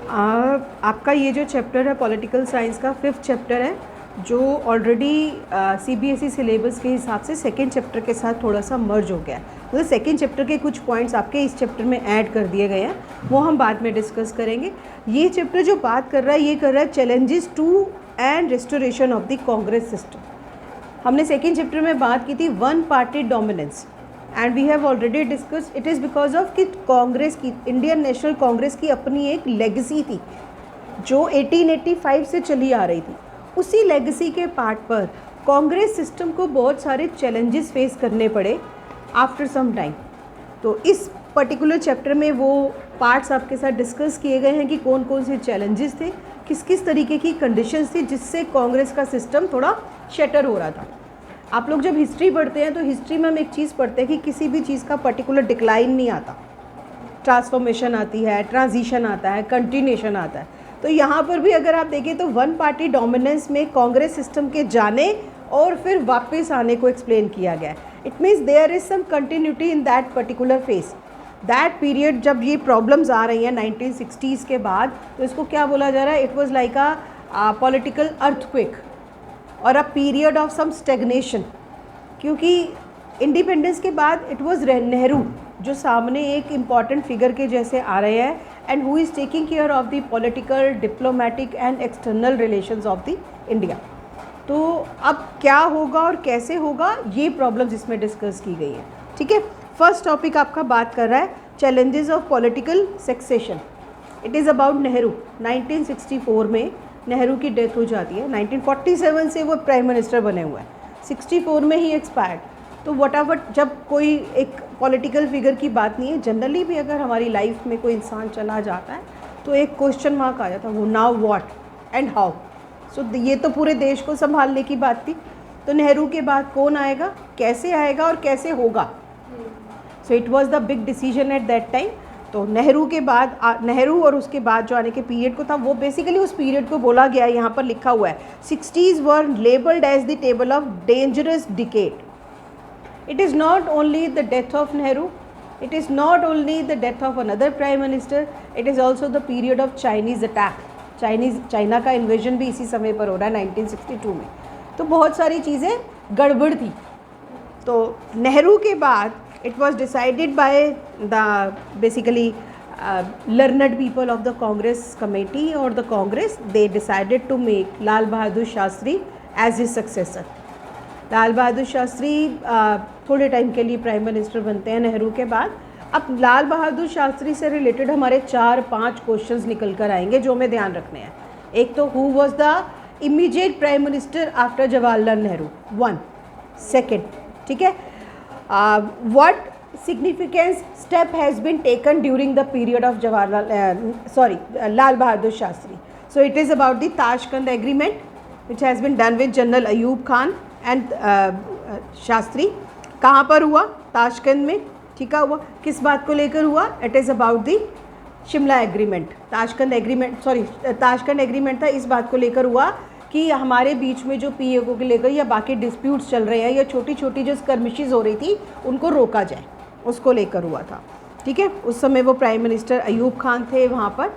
आपका ये जो चैप्टर है पॉलिटिकल साइंस का 5th चैप्टर है, जो ऑलरेडी सीबीएसई सिलेबस के हिसाब से 2nd चैप्टर के साथ थोड़ा सा मर्ज हो गया है। मतलब 2nd चैप्टर के कुछ पॉइंट्स आपके इस चैप्टर में ऐड कर दिए गए हैं, वो हम बाद में डिस्कस करेंगे। ये चैप्टर जो बात कर रहा है, ये कर रहा है challenges to and restoration of the Congress system. हमने 2nd चैप्टर में बात की थी one party dominance, and we have already discuss it is because of कि कांग्रेस की, इंडियन नेशनल कांग्रेस की अपनी एक लेगेसी थी जो 1885 से चली आ रही थी। उसी लेगेसी के पार्ट पर कांग्रेस सिस्टम को बहुत सारे चैलेंजेस फेस करने पड़े आफ्टर सम टाइम। तो इस पर्टिकुलर चैप्टर में वो पार्ट्स आपके साथ डिस्कस किए गए हैं कि कौन कौन से चैलेंजेस थे, किस किस तरीके की कंडीशंस थी जिससे कांग्रेस का सिस्टम थोड़ा शटर हो रहा था। आप लोग जब हिस्ट्री पढ़ते हैं तो हिस्ट्री में हम एक चीज़ पढ़ते हैं कि किसी भी चीज़ का पर्टिकुलर डिक्लाइन नहीं आता, ट्रांसफॉर्मेशन आती है, ट्रांजिशन आता है, कंटिन्यूएशन आता है। तो यहाँ पर भी अगर आप देखें तो वन पार्टी डोमिनेंस में कांग्रेस सिस्टम के जाने और फिर वापस आने को एक्सप्लेन किया गया है। It means there is some continuity in that particular phase, that period. जब ये प्रॉब्लम्स आ रही हैं 1960s के बाद, तो इसको क्या बोला जा रहा है, it was like a political earthquake और a period of some stagnation. क्योंकि इंडिपेंडेंस के बाद इट वाज नेहरू जो सामने एक इम्पॉर्टेंट फिगर के जैसे आ रहे हैं, and who is taking care of the political, diplomatic and external relations of the India. तो अब क्या होगा और कैसे होगा, ये प्रॉब्लम्स इसमें डिस्कस की गई है। ठीक है, फर्स्ट टॉपिक आपका बात कर रहा है challenges of political succession. It is about Nehru. 1964 में नेहरू की डेथ हो जाती है। 1947 से वो प्राइम मिनिस्टर बने हुए हैं, 64 में ही एक्सपायर्ड। तो वटावर जब कोई एक पॉलिटिकल फिगर की बात नहीं है, जनरली भी अगर हमारी लाइफ में कोई इंसान चला जाता है तो एक क्वेश्चन मार्क आ जाता है, वो नाउ व्हाट एंड हाउ। सो ये तो पूरे देश को संभालने की बात थी। तो नेहरू के बाद कौन आएगा, कैसे आएगा और कैसे होगा। So it was the big decision at that time. तो नेहरू के बाद नेहरू और उसके बाद जो आने के पीरियड को था, वो बेसिकली उस पीरियड को बोला गया है, यहाँ पर लिखा हुआ है 60s were labelled as the table of dangerous decade. It is not only the death of Nehru, it is not only the death of another prime minister, it is also the period of Chinese attack. China का invasion भी इसी समय पर हो रहा है 1962 में। तो बहुत सारी चीज़ें गड़बड़ थी। तो नेहरू के बाद it was decided by the basically learned people of the Congress committee or the Congress. They decided to make Lal Bahadur Shastri as his successor. Lal Bahadur Shastri थोड़े टाइम के लिए प्राइम मिनिस्टर बनते हैं नेहरू के बाद। अब लाल बहादुर शास्त्री से रिलेटेड हमारे 4-5 क्वेश्चंस निकल कर आएंगे जो हमें ध्यान रखने हैं। एक तो who was the immediate prime minister after Jawaharlal Nehru, 1। Second, ठीक है, what significant step has been taken during the period of Lal Bahadur Shastri. So it is about the Tashkent agreement which has been done with General Ayub Khan and Shastri. कहाँ पर हुआ, Tashkent में। ठीक है, हुआ किस बात को लेकर हुआ, it is about the Shimla agreement. Tashkent agreement था, इस बात को लेकर हुआ कि हमारे बीच में जो पीओके को लेकर या बाकी डिस्प्यूट्स चल रहे हैं या छोटी छोटी जो स्कर्मिशेस हो रही थी उनको रोका जाए, उसको लेकर हुआ था। ठीक है, उस समय वो प्राइम मिनिस्टर अयूब खान थे, वहाँ पर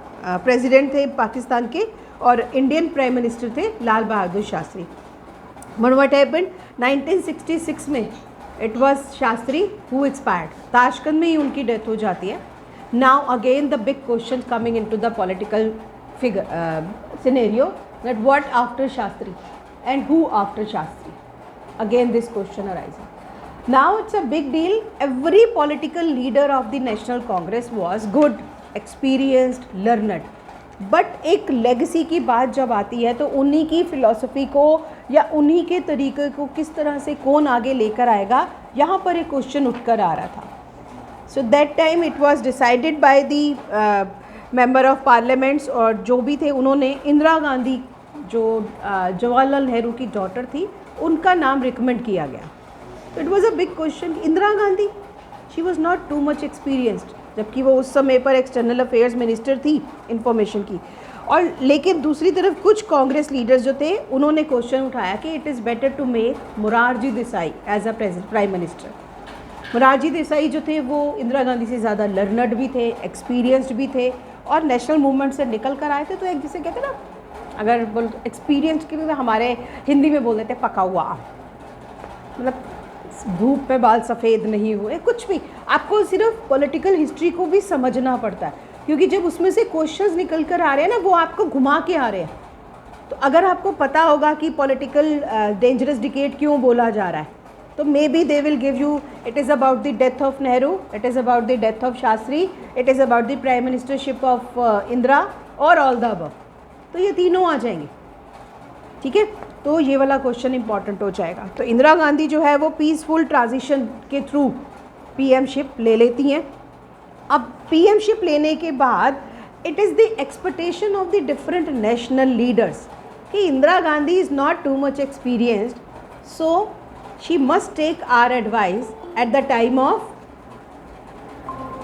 प्रेसिडेंट थे पाकिस्तान के, और इंडियन प्राइम मिनिस्टर थे लाल बहादुर शास्त्री। व्हाट हैपेंड 1966 में, it was Shastri who expired. Tashkent में ही उनकी डेथ हो जाती है। Now again the big question coming into the political figure scenario, that what after Shastri and who after Shastri. Again this question arises. Now it's a big deal. Every political leader of the National Congress was good, experienced, learned. But एक legacy की बात जब आती है तो उन्हीं की philosophy को या उन्हीं के तरीके को किस तरह से कौन आगे लेकर आएगा, यहाँ पर एक क्वेश्चन उठकर आ रहा था। So that time it was decided by the member of parliaments, और जो भी थे उन्होंने इंदिरा गांधी जो जवाहरलाल नेहरू की डॉटर थी उनका नाम रिकमेंड किया गया। तो it was a big question, Indira Gandhi she was not too much experienced, जबकि वो उस समय पर एक्सटर्नल अफेयर्स मिनिस्टर थी इंफॉर्मेशन की। और लेकिन दूसरी तरफ कुछ कांग्रेस लीडर्स जो थे उन्होंने क्वेश्चन उठाया कि it is better to make Morarji Desai as a prime minister. Morarji Desai जो थे वो इंदिरा गांधी से ज़्यादा लर्नड भी थे, एक्सपीरियंस्ड भी थे, और नेशनल मूवमेंट से निकल कर आए थे। तो एक जिसे कहते हैं ना, अगर बोल एक्सपीरियंस के लिए हमारे हिंदी में बोल देते पका हुआ आम, मतलब धूप में बाल सफ़ेद नहीं हुए, कुछ भी। आपको सिर्फ पॉलिटिकल हिस्ट्री को भी समझना पड़ता है, क्योंकि जब उसमें से क्वेश्चंस निकल कर आ रहे हैं ना, वो आपको घुमा के आ रहे हैं। तो अगर आपको पता होगा कि पॉलिटिकल डेंजरस डिकेड क्यों बोला जा रहा है, तो may be they will give you, it is about the death of Nehru, it is about the death of Shastri, it is about the prime ministership of Indira और ऑल द अबव। तो ये तीनों आ जाएंगे, ठीक है। तो ये वाला क्वेश्चन इंपॉर्टेंट हो जाएगा। तो इंदिरा गांधी जो है वो पीसफुल ट्रांजिशन के थ्रू पीएमशिप ले लेती हैं। अब पीएमशिप लेने के बाद it is the expectation of the different national leaders कि Indira Gandhi is not too much experienced, so she must take our advice at the time of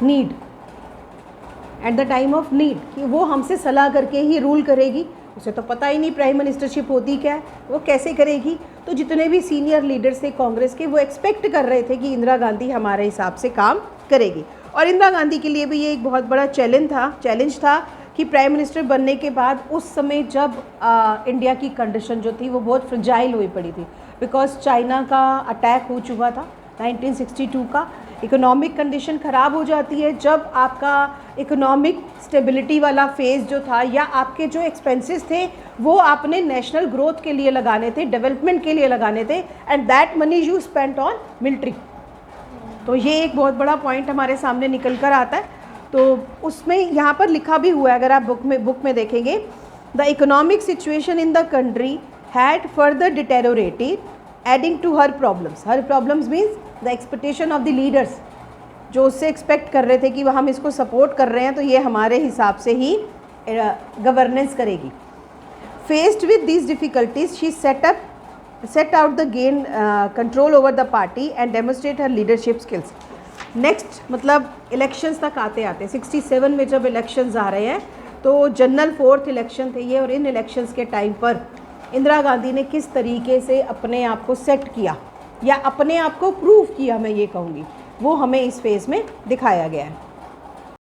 need, at the time of need, कि वो हमसे सलाह करके ही rule करेगी। उसे तो पता ही नहीं प्राइम मिनिस्टरशिप होती क्या है, वो कैसे करेगी। तो जितने भी सीनियर लीडर्स थे कांग्रेस के, वो एक्सपेक्ट कर रहे थे कि इंदिरा गांधी हमारे हिसाब से काम करेगी। और इंदिरा गांधी के लिए भी ये एक बहुत बड़ा चैलेंज था कि प्राइम मिनिस्टर बनने के बाद उस समय जब इंडिया की कंडीशन जो थी वो बहुत फ्रजाइल हुई पड़ी थी, बिकॉज चाइना का अटैक हो चुका था 1962 का। इकोनॉमिक कंडीशन ख़राब हो जाती है जब आपका इकोनॉमिक स्टेबिलिटी वाला फेज़ जो था, या आपके जो एक्सपेंसेस थे वो आपने नेशनल ग्रोथ के लिए लगाने थे, डेवलपमेंट के लिए लगाने थे, and that money you spent on military. तो ये एक बहुत बड़ा पॉइंट हमारे सामने निकल कर आता है। तो उसमें यहाँ पर लिखा भी हुआ है, अगर आप बुक में देखेंगे, the economic situation in the country had further deteriorated adding to her problems means the expectation of the leaders, जो उससे एक्सपेक्ट कर रहे थे कि हम इसको सपोर्ट कर रहे हैं तो ये हमारे हिसाब से ही गवर्नेंस करेगी। Faced with these difficulties she said out the gain control over the party and demonstrate her leadership skills. Next मतलब इलेक्शंस तक आते आते 67 में जब इलेक्शंस आ रहे हैं, तो जनरल 4th इलेक्शन थे ये, और इन इलेक्शंस के टाइम पर इंदिरा गांधी ने किस तरीके से अपने आप को सेट किया या अपने आप को प्रूव किया, मैं ये कहूँगी, वो हमें इस फेज़ में दिखाया गया है।